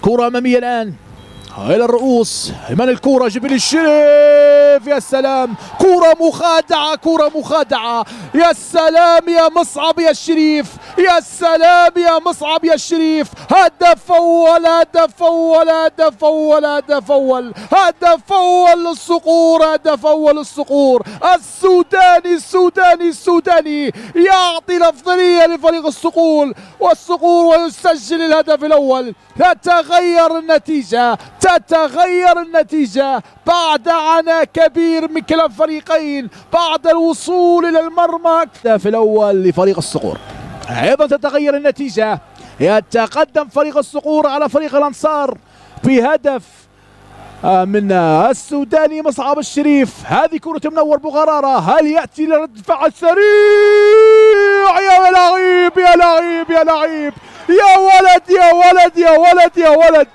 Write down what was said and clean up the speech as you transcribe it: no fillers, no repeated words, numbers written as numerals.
كرة أمامية الآن إلى الرؤوس. من الكرة؟ جبريل الشريف. يا سلام، كرة مخادعة، كرة مخادعة. يا سلام يا مصعب يا الشريف، يا سلام يا مصعب يا الشريف. هدف أول، هدف أول، هدف أول، هدف أول، هدف أول للصقور، هدف أول للصقور. السوداني السوداني السوداني يعطي الأفضلية لفريق الصقور ويسجل الهدف الأول. تتغير النتيجة، تتغير النتيجة بعد عناء كبير من كلا الفريقين بعد الوصول إلى المرمى. الهدف الأول لفريق الصقور. أيضا تتغير النتيجة، يتقدم فريق الصقور على فريق الأنصار بهدف من السوداني مصعب الشريف. هذه كرة منور بغرارة، هل يأتي لرد فعل سريع؟ يا لعيب يا لعيب يا لعيب، يا ولد يا ولد يا ولد يا ولد.